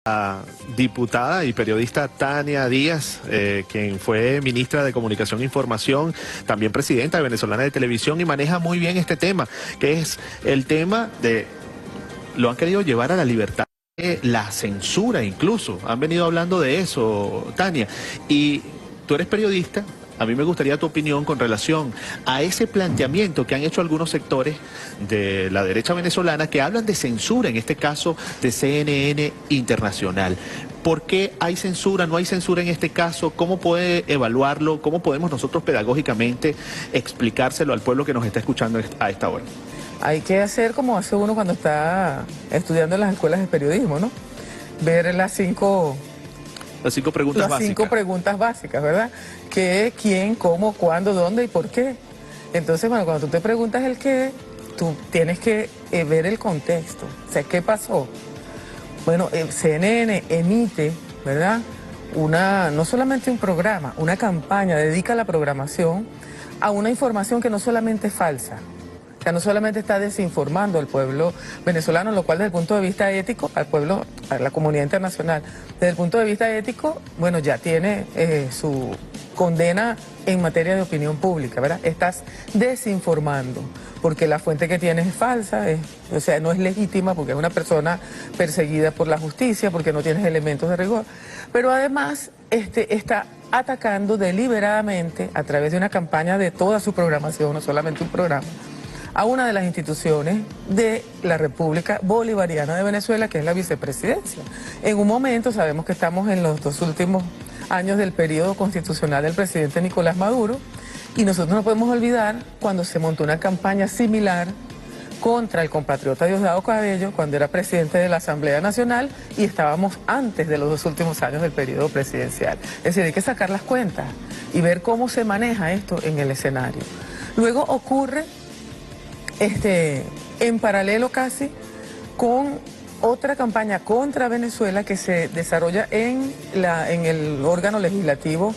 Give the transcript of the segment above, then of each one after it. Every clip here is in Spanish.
La diputada y periodista Tania Díaz, quien fue ministra de Comunicación e Información, también presidenta de Venezolana de Televisión, y maneja muy bien este tema, que es el tema de, lo han querido llevar a la libertad, la censura incluso. Han venido hablando de eso, Tania, y tú eres periodista. A mí me gustaría tu opinión con relación a ese planteamiento que han hecho algunos sectores de la derecha venezolana que hablan de censura, en este caso de CNN Internacional. ¿Por qué hay censura? ¿No hay censura en este caso? ¿Cómo puede evaluarlo? ¿Cómo podemos nosotros pedagógicamente explicárselo al pueblo que nos está escuchando a esta hora? Hay que hacer como hace uno cuando está estudiando en las escuelas de periodismo, ¿no? Ver las cinco preguntas básicas, ¿verdad? ¿Qué, quién, cómo, cuándo, dónde y por qué? Entonces, bueno, cuando tú te preguntas el qué, tú tienes que ver el contexto. O sea, ¿qué pasó? Bueno, el CNN emite, ¿verdad? No solamente un programa, una campaña, dedica la programación a una información que no solamente es falsa, o sea, no solamente está desinformando al pueblo venezolano, lo cual desde el punto de vista ético, al pueblo, a la comunidad internacional, desde el punto de vista ético, bueno, ya tiene su condena en materia de opinión pública, ¿verdad? Estás desinformando, porque la fuente que tienes es falsa, o sea, no es legítima, porque es una persona perseguida por la justicia, porque no tienes elementos de rigor, pero además está atacando deliberadamente, a través de una campaña de toda su programación, no solamente un programa, a una de las instituciones de la República Bolivariana de Venezuela, que es la vicepresidencia. En un momento, sabemos que estamos en los 2 últimos años del periodo constitucional del presidente Nicolás Maduro, y nosotros no podemos olvidar cuando se montó una campaña similar contra el compatriota Diosdado Cabello, cuando era presidente de la Asamblea Nacional, y estábamos antes de los 2 últimos años del periodo presidencial. Es decir, hay que sacar las cuentas y ver cómo se maneja esto en el escenario. Luego ocurre en paralelo casi con otra campaña contra Venezuela que se desarrolla en el órgano legislativo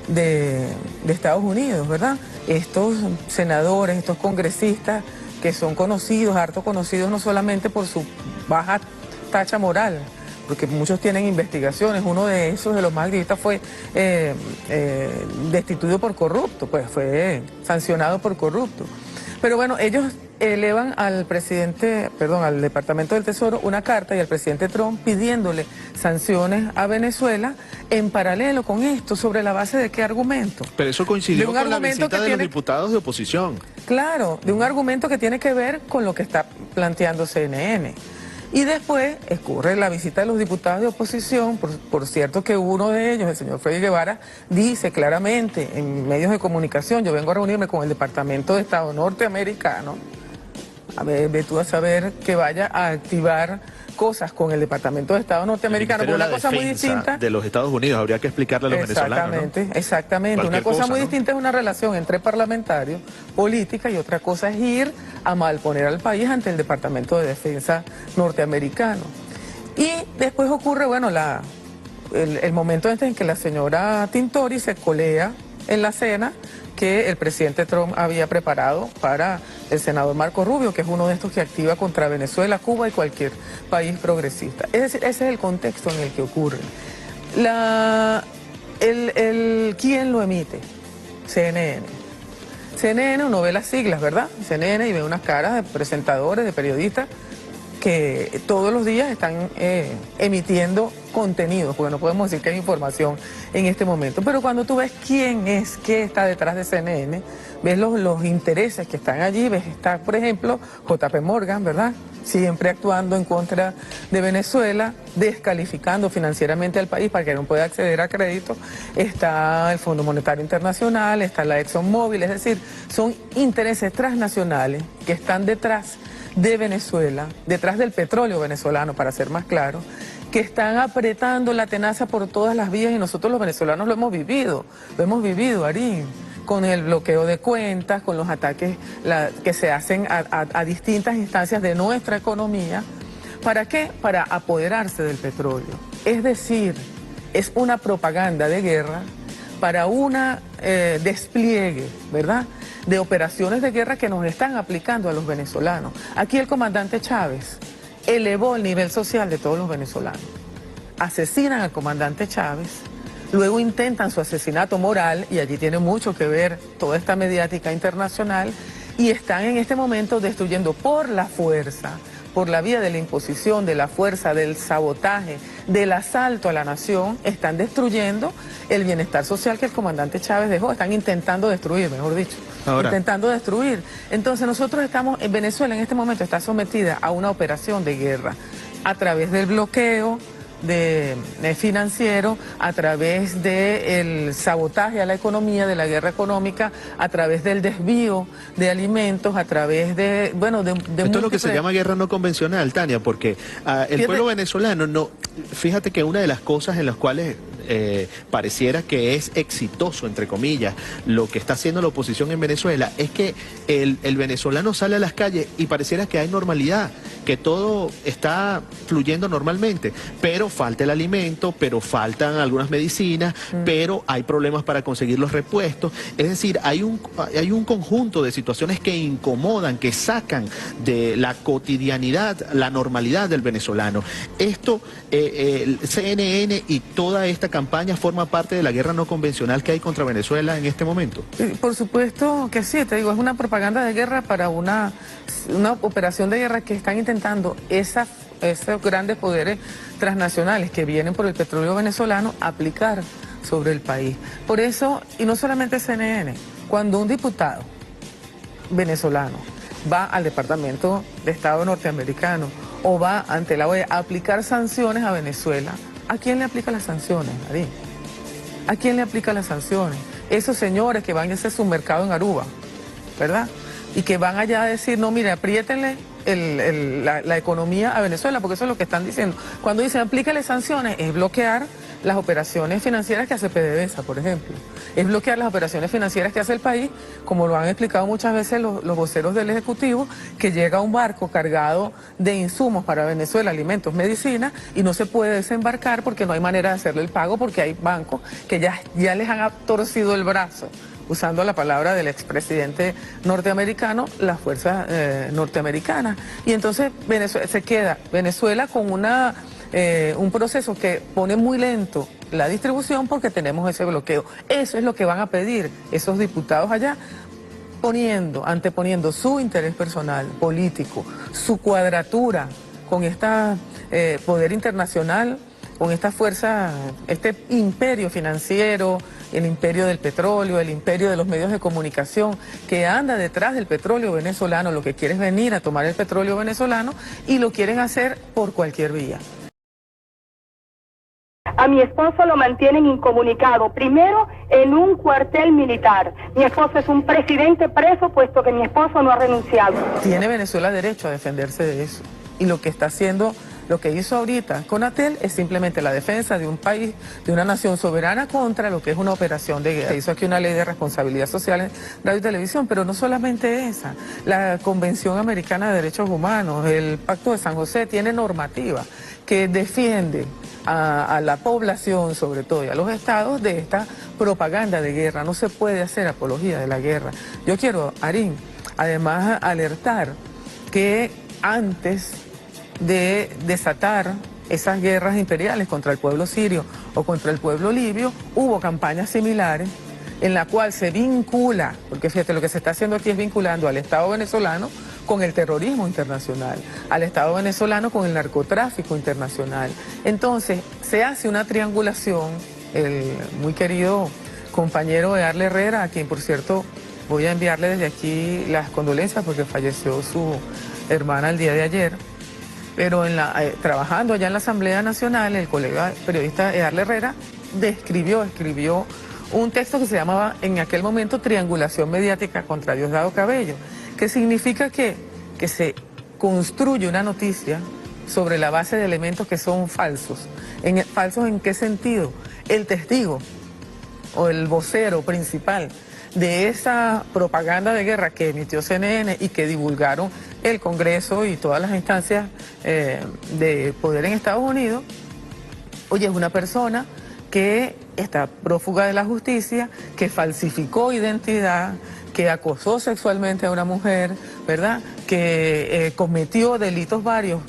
de Estados Unidos, ¿verdad? Estos senadores, estos congresistas que son conocidos, harto conocidos, no solamente por su baja tacha moral, porque muchos tienen investigaciones. Uno de esos, de los más activistas, fue destituido por corrupto, pues fue sancionado por corrupto. Pero bueno, ellos elevan al Departamento del Tesoro una carta y al presidente Trump pidiéndole sanciones a Venezuela en paralelo con esto, ¿sobre la base de qué argumento? Pero eso coincidió con la visita de los diputados de oposición. Claro, de un argumento que tiene que ver con lo que está planteando CNN. Y después ocurre la visita de los diputados de oposición, por cierto que uno de ellos, el señor Freddy Guevara, dice claramente en medios de comunicación: yo vengo a reunirme con el Departamento de Estado norteamericano, a ver, ve tú a saber que vaya a activar cosas con el Departamento de Estado norteamericano, pero una cosa muy distinta de los Estados Unidos, habría que explicarle a los venezolanos, ¿no? Exactamente, una cosa muy distinta es una relación entre parlamentarios, política, y otra cosa es ir a malponer al país ante el Departamento de Defensa norteamericano. Y después ocurre, bueno, el momento en que la señora Tintori se colea en la cena que el presidente Trump había preparado para el senador Marco Rubio, que es uno de estos que activa contra Venezuela, Cuba y cualquier país progresista. Es decir, ese es el contexto en el que ocurre. ¿Quién lo emite? CNN. CNN, uno ve las siglas, ¿verdad? CNN, y ve unas caras de presentadores, de periodistas, que todos los días están emitiendo contenidos, porque no podemos decir que hay información en este momento. Pero cuando tú ves quién es, qué está detrás de CNN, ves los intereses que están allí, ves, está, por ejemplo, JP Morgan, ¿verdad? Siempre actuando en contra de Venezuela, descalificando financieramente al país para que no pueda acceder a crédito. Está el Fondo Monetario Internacional, está la ExxonMobil, es decir, son intereses transnacionales que están detrás de Venezuela, detrás del petróleo venezolano, para ser más claro, que están apretando la tenaza por todas las vías, y nosotros los venezolanos lo hemos vivido, Arín, con el bloqueo de cuentas, con los ataques que se hacen a distintas instancias de nuestra economía. ¿Para qué? Para apoderarse del petróleo. Es decir, es una propaganda de guerra para un despliegue, ¿verdad?, de operaciones de guerra que nos están aplicando a los venezolanos. Aquí el comandante Chávez elevó el nivel social de todos los venezolanos. asesinan al comandante Chávez, luego intentan su asesinato moral, y allí tiene mucho que ver toda esta mediática internacional, y están en este momento destruyendo por la fuerza, por la vía de la imposición, de la fuerza, del sabotaje, del asalto a la nación, están destruyendo el bienestar social que el comandante Chávez dejó, están intentando destruir, mejor dicho. Ahora, intentando destruir. Entonces nosotros estamos, en Venezuela en este momento está sometida a una operación de guerra a través del bloqueo financiero, a través del sabotaje a la economía, de la guerra económica, a través del desvío de alimentos, a través de, bueno, de esto es lo que se llama guerra no convencional, Tania, porque el pueblo venezolano, no, fíjate que una de las cosas en las cuales pareciera que es exitoso, entre comillas, lo que está haciendo la oposición en Venezuela, es que el venezolano sale a las calles y pareciera que hay normalidad, que todo está fluyendo normalmente, pero falta el alimento, pero faltan algunas medicinas, pero hay problemas para conseguir los repuestos. Es decir, hay un conjunto de situaciones que incomodan, que sacan de la cotidianidad, la normalidad del venezolano. Esto, el CNN y toda esta campaña forma parte de la guerra no convencional que hay contra Venezuela en este momento. Por supuesto que sí, te digo, es una propaganda de guerra para una operación de guerra que están intentando esos grandes poderes transnacionales que vienen por el petróleo venezolano aplicar sobre el país. Por eso, y no solamente CNN, cuando un diputado venezolano va al Departamento de Estado norteamericano o va ante la OEA a aplicar sanciones a Venezuela, ¿a quién le aplica las sanciones, Marín? ¿A quién le aplica las sanciones? Esos señores que van a hacer su mercado en Aruba, ¿verdad? Y que van allá a decir, no, mire, apriétenle la economía a Venezuela, porque eso es lo que están diciendo. Cuando dicen aplícale sanciones, es bloquear las operaciones financieras que hace PDVSA, por ejemplo. Es bloquear las operaciones financieras que hace el país, como lo han explicado muchas veces los voceros del Ejecutivo, que llega un barco cargado de insumos para Venezuela, alimentos, medicinas, y no se puede desembarcar porque no hay manera de hacerle el pago, porque hay bancos que ya les han torcido el brazo, usando la palabra del expresidente norteamericano, las fuerzas norteamericanas. Y entonces se queda Venezuela con un proceso que pone muy lento la distribución porque tenemos ese bloqueo. Eso es lo que van a pedir esos diputados allá, anteponiendo su interés personal, político, su cuadratura con este poder internacional, con esta fuerza, este imperio financiero, el imperio del petróleo, el imperio de los medios de comunicación, que anda detrás del petróleo venezolano. Lo que quiere es venir a tomar el petróleo venezolano y lo quieren hacer por cualquier vía. A mi esposo lo mantienen incomunicado, primero en un cuartel militar. Mi esposo es un presidente preso, puesto que mi esposo no ha renunciado. Tiene Venezuela derecho a defenderse de eso. Y lo que está haciendo, lo que hizo ahorita Conatel es simplemente la defensa de un país, de una nación soberana contra lo que es una operación de guerra. Se hizo aquí una ley de responsabilidad social en radio y televisión, pero no solamente esa. La Convención Americana de Derechos Humanos, el Pacto de San José, tiene normativa que defiende a la población, sobre todo, y a los estados, de esta propaganda de guerra. No se puede hacer apología de la guerra. Yo quiero, Arín, además alertar que antes de desatar esas guerras imperiales contra el pueblo sirio o contra el pueblo libio, hubo campañas similares en la cual se vincula, porque fíjate, lo que se está haciendo aquí es vinculando al Estado venezolano con el terrorismo internacional, al Estado venezolano con el narcotráfico internacional. Entonces, se hace una triangulación. El muy querido compañero Earle Herrera, a quien, por cierto, voy a enviarle desde aquí las condolencias porque falleció su hermana el día de ayer, pero trabajando allá en la Asamblea Nacional, el colega periodista Earle Herrera escribió un texto que se llamaba en aquel momento Triangulación Mediática contra Diosdado Cabello, que significa que se construye una noticia sobre la base de elementos que son falsos. ¿Falsos en qué sentido? El testigo o el vocero principal de esa propaganda de guerra que emitió CNN y que divulgaron el Congreso y todas las instancias de poder en Estados Unidos, oye, es una persona que está prófuga de la justicia, que falsificó identidad, que acosó sexualmente a una mujer, ¿verdad?, que cometió delitos varios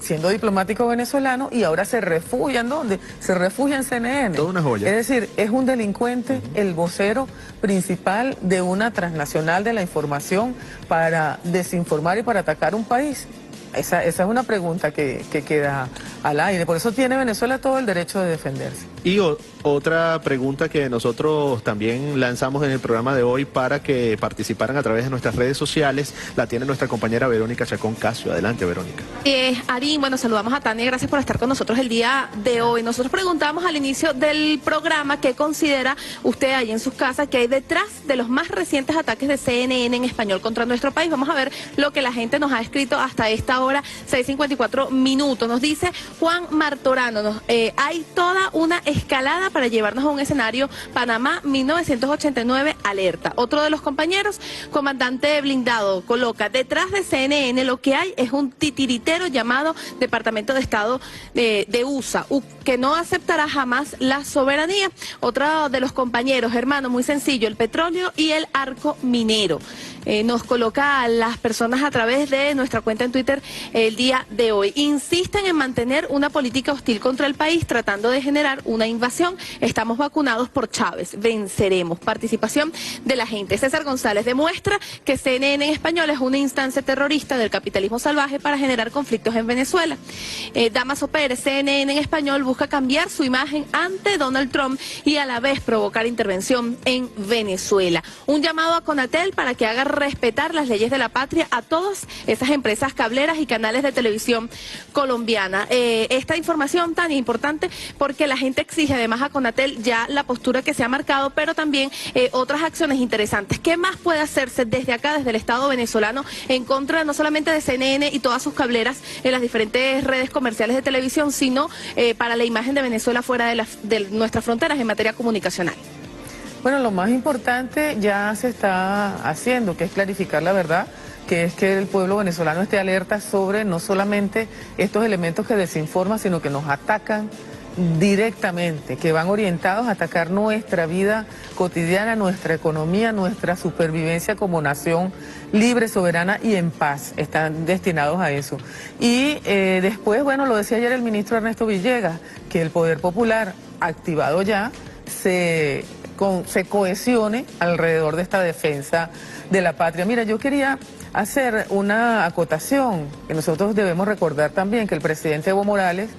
siendo diplomático venezolano y ahora se refugia ¿en dónde? Se refugia en CNN. Toda una joya. Es decir, es un delincuente, el vocero principal de una transnacional de la información para desinformar y para atacar un país. Esa es una pregunta que queda al aire. Por eso tiene Venezuela todo el derecho de defenderse. Y otra pregunta que nosotros también lanzamos en el programa de hoy para que participaran a través de nuestras redes sociales, la tiene nuestra compañera Verónica Chacón Casio. Adelante, Verónica. Arín, bueno, saludamos a Tania, gracias por estar con nosotros el día de hoy. Nosotros preguntamos al inicio del programa qué considera usted ahí en sus casas que hay detrás de los más recientes ataques de CNN en español contra nuestro país. Vamos a ver lo que la gente nos ha escrito hasta esta hora, 6:54 minutos. Nos dice Juan Martorano, hay toda una escalada para llevarnos a un escenario Panamá 1989 alerta. Otro de los compañeros, comandante blindado, coloca detrás de CNN lo que hay es un titiritero llamado Departamento de Estado de USA, que no aceptará jamás la soberanía. Otro de los compañeros, hermano, muy sencillo, el petróleo y el arco minero. Nos coloca a las personas a través de nuestra cuenta en Twitter el día de hoy. Insisten en mantener una política hostil contra el país, tratando de generar una invasión. Estamos vacunados por Chávez, venceremos. Participación de la gente. César González demuestra que CNN en español es una instancia terrorista del capitalismo salvaje para generar conflictos en Venezuela. Damaso Pérez, CNN en español busca cambiar su imagen ante Donald Trump y a la vez provocar intervención en Venezuela. Un llamado a Conatel para que haga respetar las leyes de la patria a todas esas empresas cableras y canales de televisión colombiana. Esta información tan importante porque la gente exige además a Conatel ya la postura que se ha marcado, pero también otras acciones interesantes. ¿Qué más puede hacerse desde acá, desde el Estado venezolano, en contra no solamente de CNN y todas sus cableras en las diferentes redes comerciales de televisión, sino para la imagen de Venezuela fuera de nuestras fronteras en materia comunicacional? Bueno, lo más importante ya se está haciendo, que es clarificar la verdad, que es que el pueblo venezolano esté alerta sobre no solamente estos elementos que desinforman, sino que nos atacan directamente, que van orientados a atacar nuestra vida cotidiana, nuestra economía, nuestra supervivencia como nación libre, soberana y en paz. Están destinados a eso. Y después, bueno, lo decía ayer el ministro Ernesto Villegas, que el poder popular activado ya se cohesione alrededor de esta defensa de la patria. Mira, yo quería hacer una acotación, que nosotros debemos recordar también que el presidente Evo Morales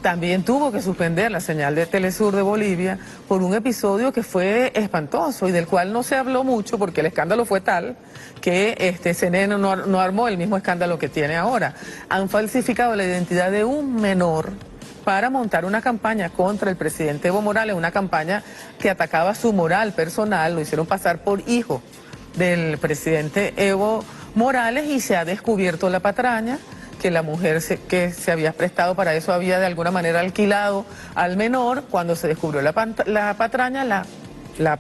también tuvo que suspender la señal de Telesur de Bolivia por un episodio que fue espantoso y del cual no se habló mucho porque el escándalo fue tal que CNN no armó el mismo escándalo que tiene ahora. Han falsificado la identidad de un menor para montar una campaña contra el presidente Evo Morales, una campaña que atacaba su moral personal, lo hicieron pasar por hijo del presidente Evo Morales y se ha descubierto la patraña, que la mujer que se había prestado para eso había de alguna manera alquilado al menor. Cuando se descubrió la patraña, la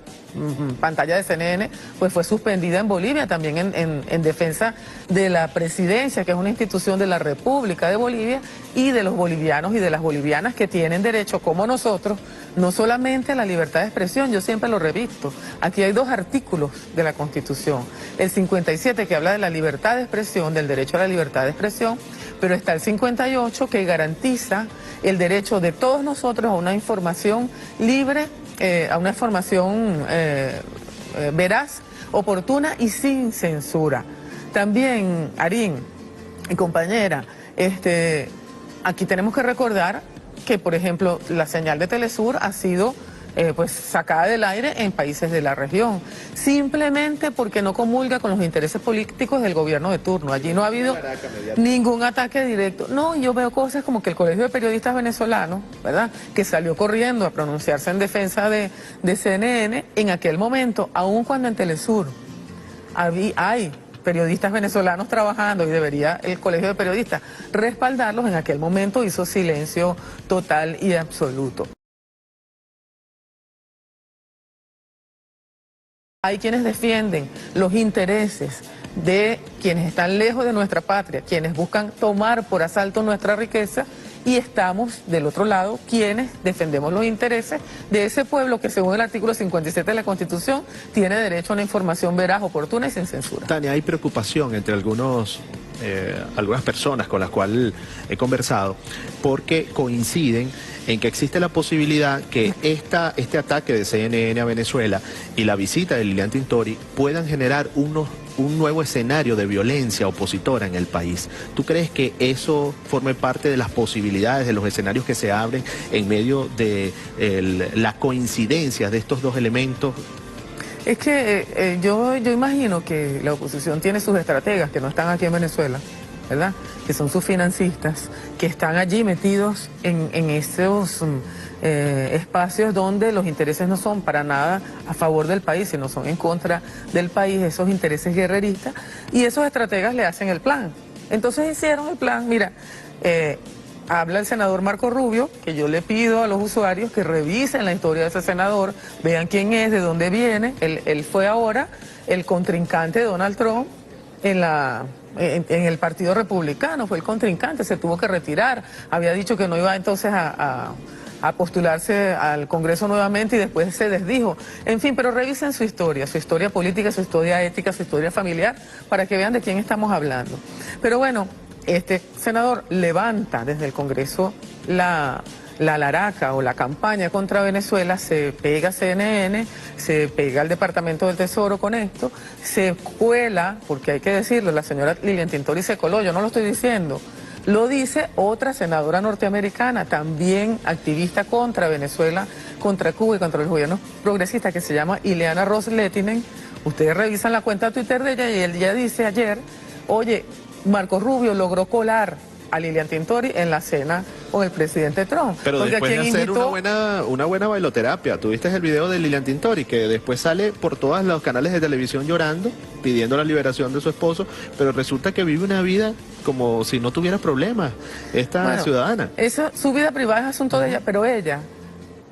pantalla de CNN pues fue suspendida en Bolivia también en defensa de la presidencia, que es una institución de la República de Bolivia, y de los bolivianos y de las bolivianas que tienen derecho, como nosotros, no solamente a la libertad de expresión. Yo siempre lo revisto. Aquí hay dos artículos de la Constitución. El 57 que habla de la libertad de expresión, del derecho a la libertad de expresión, pero está el 58 que garantiza el derecho de todos nosotros a una información libre, a una información veraz, oportuna y sin censura. También, Arín y compañera, aquí tenemos que recordar que, por ejemplo, la señal de Telesur ha sido pues sacada del aire en países de la región, simplemente porque no comulga con los intereses políticos del gobierno de turno. Allí no ha habido ningún ataque directo. No, yo veo cosas como que el Colegio de Periodistas Venezolanos, ¿verdad?, que salió corriendo a pronunciarse en defensa de CNN, en aquel momento, aun cuando en Telesur hay periodistas venezolanos trabajando y debería el Colegio de Periodistas respaldarlos, en aquel momento hizo silencio total y absoluto. Hay quienes defienden los intereses de quienes están lejos de nuestra patria, quienes buscan tomar por asalto nuestra riqueza, y estamos del otro lado quienes defendemos los intereses de ese pueblo que según el artículo 57 de la Constitución tiene derecho a una información veraz, oportuna y sin censura. Tania, hay preocupación entre algunas personas con las cuales he conversado porque coinciden en que existe la posibilidad que este ataque de CNN a Venezuela y la visita de Lilian Tintori puedan generar un nuevo escenario de violencia opositora en el país. ¿Tú crees que eso forme parte de las posibilidades, de los escenarios que se abren en medio de las coincidencias de estos dos elementos? Es que yo imagino que la oposición tiene sus estrategas que no están aquí en Venezuela, ¿verdad? Que son sus financistas, que están allí metidos en esos espacios donde los intereses no son para nada a favor del país, sino son en contra del país, esos intereses guerreristas, y esos estrategas le hacen el plan. Entonces hicieron el plan, mira, habla el senador Marco Rubio, que yo le pido a los usuarios que revisen la historia de ese senador, vean quién es, de dónde viene. Él fue ahora el contrincante de Donald Trump en el Partido Republicano, fue el contrincante, se tuvo que retirar, había dicho que no iba entonces a postularse al Congreso nuevamente y después se desdijo. En fin, pero revisen su historia política, su historia ética, su historia familiar, para que vean de quién estamos hablando. Pero bueno, este senador levanta desde el Congreso la laraca o la campaña contra Venezuela, se pega a CNN, se pega al Departamento del Tesoro con esto, se cuela, porque hay que decirlo, la señora Lilian Tintori se coló, yo no lo estoy diciendo, lo dice otra senadora norteamericana, también activista contra Venezuela, contra Cuba y contra los gobiernos progresistas, que se llama Ileana Ros-Lehtinen. Ustedes revisan la cuenta de Twitter de ella y ella dice ayer, oye, Marco Rubio logró colar a Lilian Tintori en la cena con el presidente Trump. Pero después de hacer una buena bailoterapia, tuviste el video de Lilian Tintori, que después sale por todos los canales de televisión llorando, pidiendo la liberación de su esposo, pero resulta que vive una vida como si no tuviera problemas, ciudadana. Su vida privada es asunto de ella, pero ella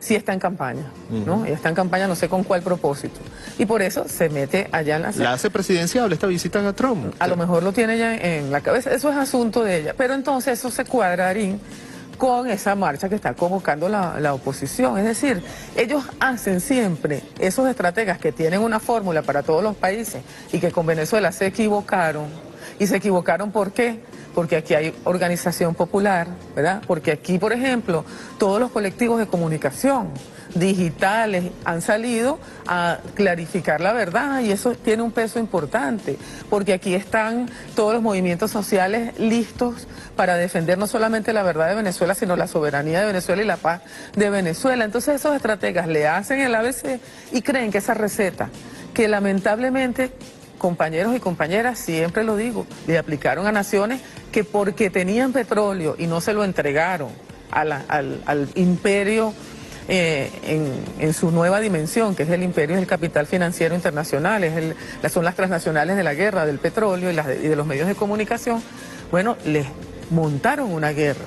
sí está en campaña, ¿no? Ella está en campaña, no sé con cuál propósito. Y por eso se mete allá en la cena. ¿La hace presidenciable esta visita a Trump? A lo mejor lo tiene ya en la cabeza, eso es asunto de ella. Pero entonces eso se cuadra, Darín, con esa marcha que está convocando la oposición. Es decir, ellos hacen siempre, esos estrategas que tienen una fórmula para todos los países y que con Venezuela se equivocaron. ¿Y se equivocaron por qué? Porque aquí hay organización popular, ¿verdad? Porque aquí, por ejemplo, todos los colectivos de comunicación digitales han salido a clarificar la verdad y eso tiene un peso importante, porque aquí están todos los movimientos sociales listos para defender no solamente la verdad de Venezuela, sino la soberanía de Venezuela y la paz de Venezuela. Entonces esos estrategas le hacen el ABC y creen que esa receta, que lamentablemente, compañeros y compañeras, siempre lo digo, le aplicaron a naciones que porque tenían petróleo y no se lo entregaron al imperio en su nueva dimensión, que es el imperio del capital financiero internacional, son las transnacionales de la guerra, del petróleo y de los medios de comunicación, bueno, les montaron una guerra.